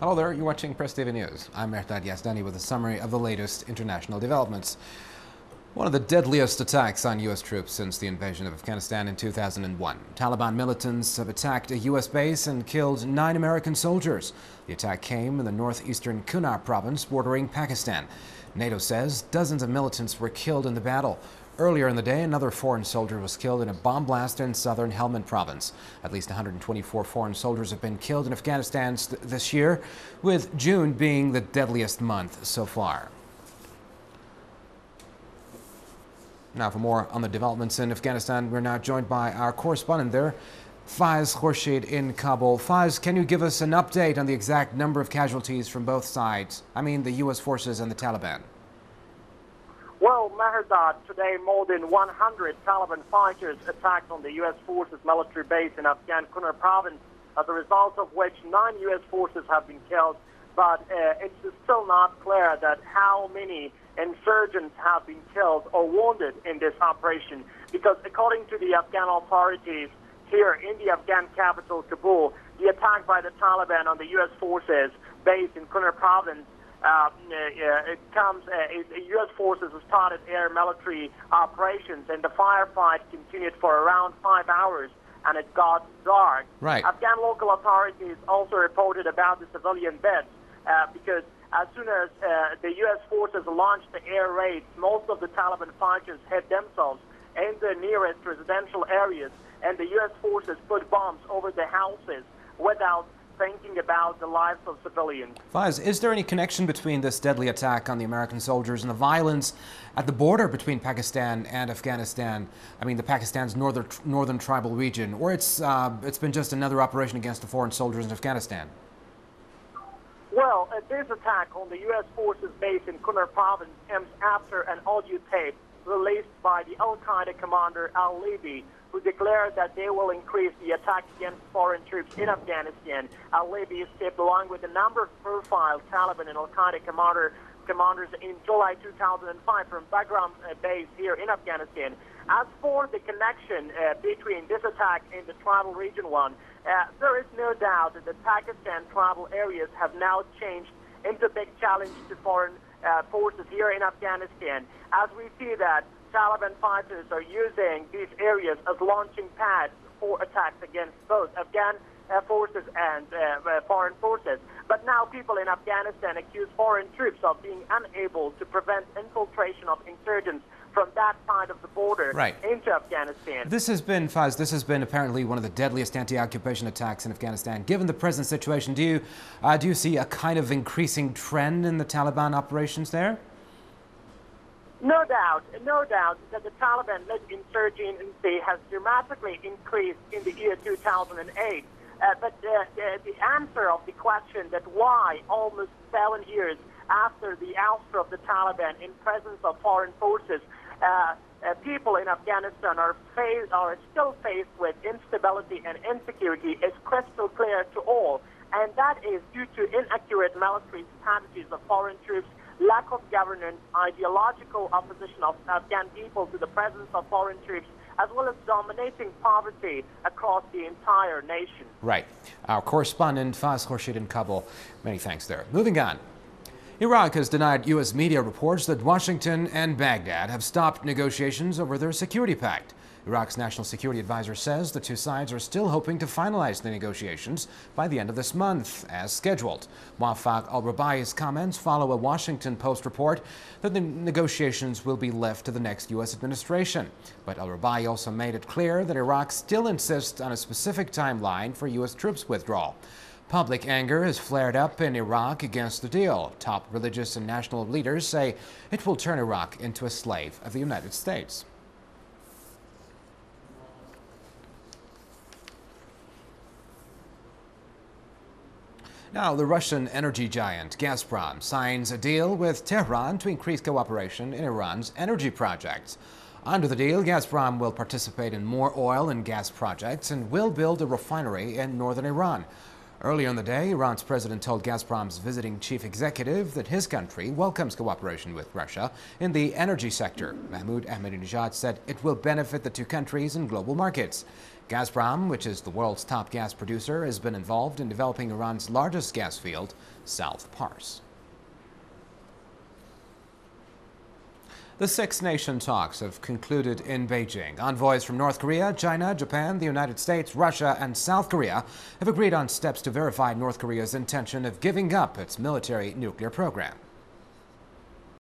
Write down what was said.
Hello there, you're watching Press TV News. I'm Mehrdad Yazdani with a summary of the latest international developments. One of the deadliest attacks on U.S. troops since the invasion of Afghanistan in 2001. Taliban militants have attacked a U.S. base and killed 9 American soldiers. The attack came in the northeastern Kunar province bordering Pakistan. NATO says dozens of militants were killed in the battle. Earlier in the day, another foreign soldier was killed in a bomb blast in southern Helmand province. At least 124 foreign soldiers have been killed in Afghanistan this year, with June being the deadliest month so far. Now, for more on the developments in Afghanistan, we're now joined by our correspondent there, Faiz Khurshid in Kabul. Faiz, can you give us an update on the exact number of casualties from both sides? I mean, the U.S. forces and the Taliban. Well, Mehrdad, today more than 100 Taliban fighters attacked on the U.S. forces military base in Afghan Kunar province, as a result of which 9 U.S. forces have been killed. But it's still not clear that how many insurgents have been killed or wounded in this operation, because according to the Afghan authorities here in the Afghan capital, Kabul, the attack by the Taliban on the U.S. forces based in Kunar province U.S. forces started air military operations, and the firefight continued for around 5 hours, and it got dark. Right. Afghan local authorities also reported about the civilian deaths because as soon as the U.S. forces launched the air raids, most of the Taliban fighters hid themselves in the nearest residential areas, and the U.S. forces put bombs over the houses without thinking about the lives of civilians. Faiz, is there any connection between this deadly attack on the American soldiers and the violence at the border between Pakistan and Afghanistan? I mean, Pakistan's northern tribal region, or it's been just another operation against the foreign soldiers in Afghanistan? Well, this attack on the U.S. forces base in Kunar province comes after an audio tape released by the Al-Qaeda commander al-Libi, who declared that they will increase the attack against foreign troops in Afghanistan. Al-Libi escaped along with a number of profile Taliban and Al-Qaeda commanders in July 2005 from Bagram base here in Afghanistan. As for the connection between this attack and the tribal region one, there is no doubt that the Pakistan tribal areas have now changed into a big challenge to foreign forces here in Afghanistan. As we see that Taliban fighters are using these areas as launching pads for attacks against both Afghan forces and foreign forces. But now people in Afghanistan accuse foreign troops of being unable to prevent infiltration of insurgents from that side of the border into Afghanistan. This has been, Faiz, this has been apparently one of the deadliest anti-occupation attacks in Afghanistan. Given the present situation, do you see a kind of increasing trend in the Taliban operations there? No doubt that the Taliban-led insurgency has dramatically increased in the year 2008. But the answer of the question that why almost 7 years after the ouster of the Taliban in presence of foreign forces, people in Afghanistan are still faced with instability and insecurity is crystal clear to all. And that is due to inaccurate military strategies of foreign troops, lack of governance, ideological opposition of Afghan people to the presence of foreign troops, as well as dominating poverty across the entire nation. Right. Our correspondent, Faiz Khurshid in Kabul. Many thanks there. Moving on. Iraq has denied U.S. media reports that Washington and Baghdad have stopped negotiations over their security pact. Iraq's national security advisor says the two sides are still hoping to finalize the negotiations by the end of this month, as scheduled. Muaffaq al-Rabai's comments follow a Washington Post report that the negotiations will be left to the next U.S. administration. But al-Rabai also made it clear that Iraq still insists on a specific timeline for U.S. troops withdrawal. Public anger has flared up in Iraq against the deal. Top religious and national leaders say it will turn Iraq into a slave of the United States. Now, the Russian energy giant Gazprom signs a deal with Tehran to increase cooperation in Iran's energy projects. Under the deal, Gazprom will participate in more oil and gas projects and will build a refinery in northern Iran. Earlier in the day, Iran's president told Gazprom's visiting chief executive that his country welcomes cooperation with Russia in the energy sector. Mahmoud Ahmadinejad said it will benefit the two countries in global markets. Gazprom, which is the world's top gas producer, has been involved in developing Iran's largest gas field, South Pars. The six-nation talks have concluded in Beijing. Envoys from North Korea, China, Japan, the United States, Russia, and South Korea have agreed on steps to verify North Korea's intention of giving up its military nuclear program.